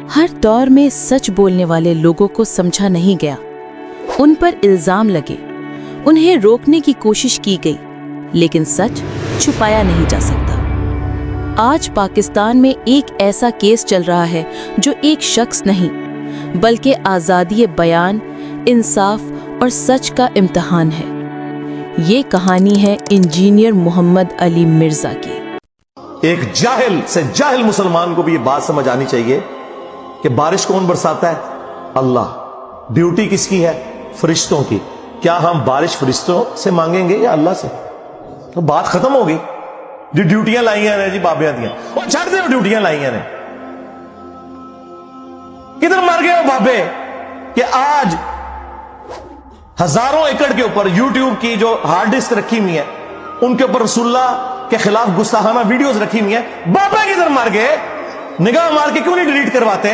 हर दौर में सच बोलने वाले लोगों को समझा नहीं गया, उन पर इल्जाम लगे, उन्हें रोकने की कोशिश की गई, लेकिन सच छुपाया नहीं जा सकता। आज पाकिस्तान में एक ऐसा केस चल रहा है जो एक शख्स नहीं बल्कि आज़ादी बयान, इंसाफ और सच का इम्तिहान है। ये कहानी है इंजीनियर मोहम्मद अली मिर्जा की। एक जाहिल से जाहिल मुसलमान को भी ये बात समझ आनी चाहिए कि बारिश कौन बरसाता है? अल्लाह। ड्यूटी किसकी है? फरिश्तों की। क्या हम बारिश फरिश्तों से मांगेंगे या अल्लाह से? तो बात खत्म हो गई। जो ड्यूटियां लाइया ने जी बाबिया दियां, और छड़ दे ड्यूटियां लाइया ने। किधर मर गए वो बाबे कि आज हजारों एकड़ के ऊपर यूट्यूब की जो हार्ड डिस्क रखी हुई है उनके ऊपर रसूलुल्लाह के खिलाफ गुस्ताखाना वीडियोस रखी हुई है। बाबा किधर मर गए? निगाह मार के क्यों नहीं डिलीट करवाते?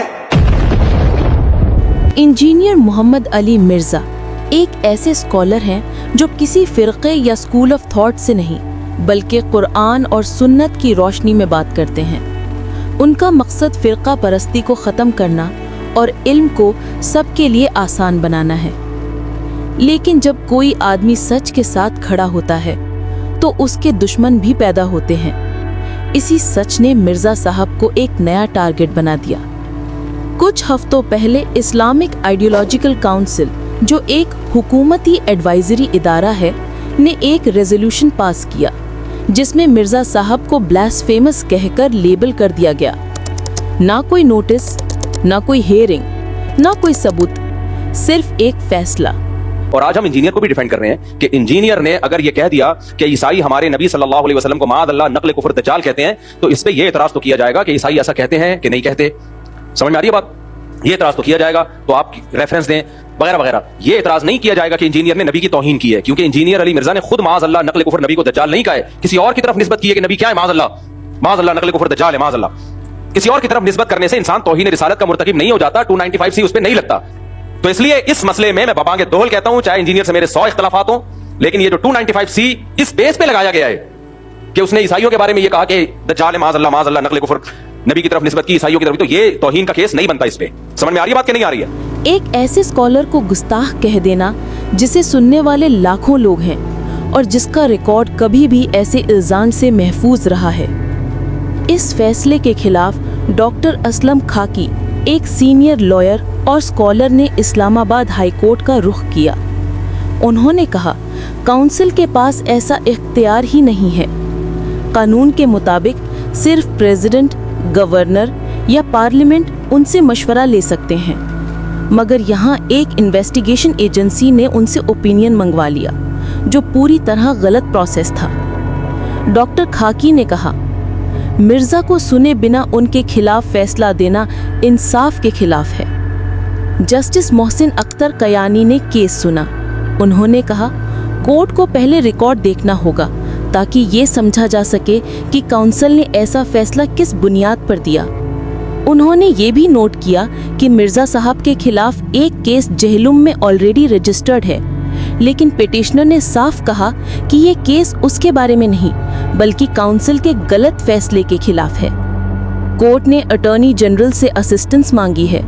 इंजीनियर मोहम्मद अली मिर्जा एक ऐसे स्कॉलर हैं जो किसी फिरके या स्कूल ऑफ थॉट से नहीं बल्कि कुरान और सुन्नत की रोशनी में बात करते हैं। उनका मकसद फिरका परस्ती को ख़त्म करना और इल्म को सबके लिए आसान बनाना है। लेकिन जब कोई आदमी सच के साथ खड़ा होता है तो उसके दुश्मन भी पैदा होते हैं। इसी सच ने मिर्जा साहब को एक नया टारगेट बना दिया। कुछ हफ्तों पहले इस्लामिक आइडियोलॉजिकल काउंसिल, जो एक हुकूमती एडवाइजरी इदारा है, ने एक रेजोल्यूशन पास किया जिसमें मिर्जा साहब को ब्लास्फेमस कहकर लेबल कर दिया गया। ना कोई नोटिस, ना कोई हियरिंग, ना कोई सबूत, सिर्फ एक फैसला। और आज हम इंजीनियर को भी डिफेंड कर रहे हैं कि इंजीनियर ने अगर ये कह दिया कि ईसाई हमारे नबी सल्लल्लाहु अलैहि वसल्लम को माअज़ल्लाह नक़्ल कुफ्र दज्जाल कहते हैं, तो इस पे ये एतराज तो किया जाएगा कि ईसाई ऐसा कहते हैं कि नहीं कहते। समझ में आ रही है बात? ये एतराज तो किया जाएगा, तो आप रेफरेंस दें वगैरह वगैरह। ये एतराज नहीं किया जाएगा कि इंजीनियर ने नबी की तौहीन की है, क्योंकि इंजीनियर अली मिर्जा ने खुद माअज़ल्लाह नक़्ल कुफ्र नबी को दज्जाल नहीं कहा है, किसी और की तरफ निस्बत की है कि नबी क्या है, माअज़ल्लाह नक़्ल कुफ्र दज्जाल है, माअज़ल्लाह। किसी और की तरफ निस्बत करने से इंसान तौहीन रिसालत का मुर्तकिब नहीं हो जाता, 295C उस पे नहीं लगता। तो इसलिए इस मसले में मैं बबांगे दोहल कहता हूं, चाहे इंजीनियर से मेरे 100 इख्तलाफात हो, लेकिन ये जो 295C इस बेस पे लगाया गया है कि उसने ईसाइयों के बारे में ये कहा कि दज्जाल माअज़ल्लाह नक़्ल कुफ्र नबी की तरफ निस्बत की ईसाइयों की तरफ, तो ये तौहीन का केस नहीं बनता इस पे। समझ में आ रही है बात कि नहीं आ रही है? एक ऐसे स्कॉलर को गुस्ताख कह देना जिसे सुनने वाले लाखों लोग हैं और जिसका रिकॉर्ड कभी भी ऐसे इल्जाम से महफूज रहा है। इस फैसले के खिलाफ डॉक्टर असलम खाकी, एक सीनियर लॉयर और स्कॉलर, ने इस्लामाबाद हाई कोर्ट का रुख किया। उन्होंने कहा, काउंसिल के पास ऐसा इख्तियार ही नहीं है। कानून के मुताबिक सिर्फ प्रेसिडेंट, गवर्नर या पार्लियामेंट उनसे मशवरा ले सकते हैं, मगर यहाँ एक इन्वेस्टिगेशन एजेंसी ने उनसे ओपिनियन मंगवा लिया, जो पूरी तरह गलत प्रोसेस था। डॉक्टर खाकी ने कहा, मिर्जा को सुने बिना उनके खिलाफ फैसला देना इंसाफ के खिलाफ है। जस्टिस मोहसिन अख्तर कयानी ने केस सुना। उन्होंने कहा, कोर्ट को पहले रिकॉर्ड देखना होगा ताकि ये समझा जा सके कि काउंसिल ने ऐसा फैसला किस बुनियाद पर दिया। उन्होंने ये भी नोट किया कि मिर्जा साहब के खिलाफ एक केस जहलुम में ऑलरेडी रजिस्टर्ड है, लेकिन पिटिशनर ने साफ कहा कि ये केस उसके बारे में नहीं बल्कि काउंसिल के गलत फैसले के खिलाफ है। कोर्ट ने अटॉर्नी जनरल से असिस्टेंस मांगी है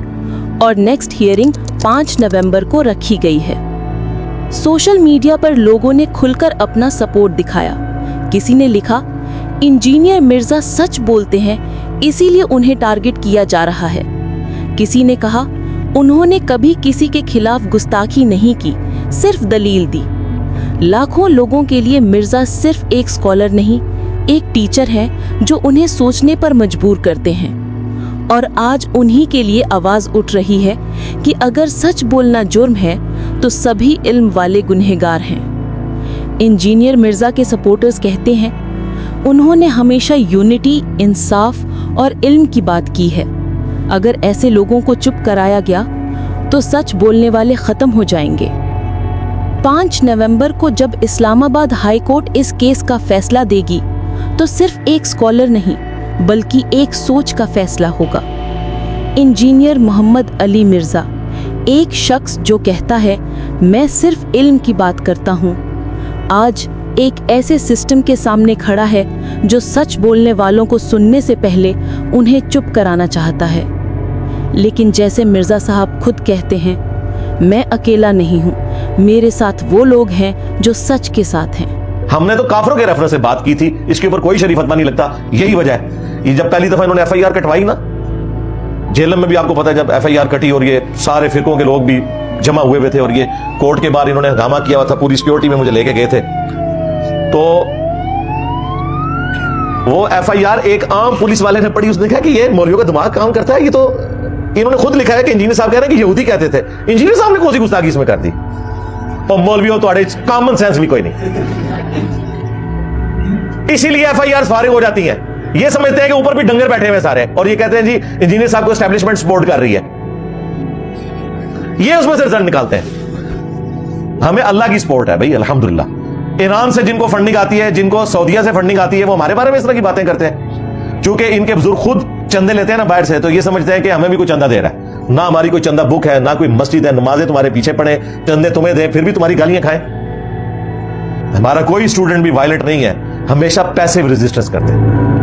और नेक्स्ट हियरिंग 5 नवंबर को रखी गई है। सोशल मीडिया पर लोगों ने खुलकर अपना सपोर्ट दिखाया। किसी ने लिखा, इंजीनियर मिर्जा सच बोलते हैं इसीलिए उन्हें टारगेट किया जा रहा है। किसी ने कहा, उन्होंने कभी किसी के खिलाफ गुस्ताखी नहीं की, सिर्फ दलील दी। लाखों लोगों के लिए मिर्जा सिर्फ एक स्कॉलर नहीं, एक टीचर है जो उन्हें सोचने पर मजबूर करते हैं। और आज उन्हीं के लिए आवाज उठ रही है कि अगर सच बोलना जुर्म है तो सभी इल्म वाले गुनहगार हैं। इंजीनियर मिर्जा के सपोर्टर्स कहते हैं, उन्होंने हमेशा यूनिटी, इंसाफ और इल्म की बात की है। अगर ऐसे लोगों को चुप कराया गया तो सच बोलने वाले खत्म हो जाएंगे। 5 नवंबर को जब इस्लामाबाद हाई कोर्ट इस केस का फैसला देगी तो सिर्फ एक स्कॉलर नहीं बल्कि एक सोच का फैसला होगा। इंजीनियर मोहम्मद अली मिर्जा, एक शख्स जो कहता है मैं सिर्फ इल्म की बात करता हूँ, आज एक ऐसे सिस्टम के सामने खड़ा है जो सच बोलने वालों को सुनने से पहले उन्हें चुप कराना चाहता है। लेकिन जैसे मिर्ज़ा साहब खुद कहते हैं, मैं अकेला नहीं हूँ, मेरे साथ वो लोग हैं जो सच के साथ हैं। हमने तो काफरों के रेफरेंस से बात की थी, इसके ऊपर कोई शरीफ फतवा नहीं लगता। यही वजह है, ये जब पहली दफा इन्होंने एफआईआर कटवाई ना, जेलम में भी आपको पता है जब एफआईआर कटी और ये सारे फिरकों के लोग भी जमा हुए थे और ये कोर्ट के बाहर इन्होंने हंगामा किया हुआ था, पूरी सिक्योरिटी में मुझे लेके गए थे, तो वो एफआईआर एक आम पुलिस वाले ने पढ़ी, उसने कहा कि ये मौलवियों का दिमाग काम करता है, ये तो इन्होंने खुद लिखा है कि इंजीनियर साहब कह रहे हैं कि यहूदी कहते थे। इंजीनियर साहब ने कौन सी गुस्ताखी इसमें कर दी? और मौलवियों तो कॉमन सेंस भी कोई नहीं, इसीलिए एफआईआर फारिग हो जाती हैं। ये समझते हैं कि ऊपर भी डंगर बैठे हुए सारे, और ये कहते हैं जी इंजीनियर साहब को एस्टेब्लिशमेंट सपोर्ट कर रही है, ये उसमें से रिजल्ट निकालते हैं। हमें अल्लाह की सपोर्ट है भाई, अल्हम्दुलिल्लाह। ईरान से जिनको फंडिंग आती है, जिनको सऊदीया से फंडिंग आती है, वो हमारे बारे में इस तरह की बातें करते हैं। चूंकि इनके बुजुर्ग खुद चंदे लेते हैं ना बाहर से, तो ये समझते हैं कि हमें भी कोई चंदा दे रहा है। ना हमारी कोई चंदा बुक है, ना कोई मस्जिद है, नमाजें तुम्हारे पीछे पड़े, चंदे तुम्हें दे, फिर भी तुम्हारी गालियां खाएं। हमारा कोई स्टूडेंट भी वायलेंट नहीं है, हमेशा पैसिव रेजिस्टेंस करते हैं।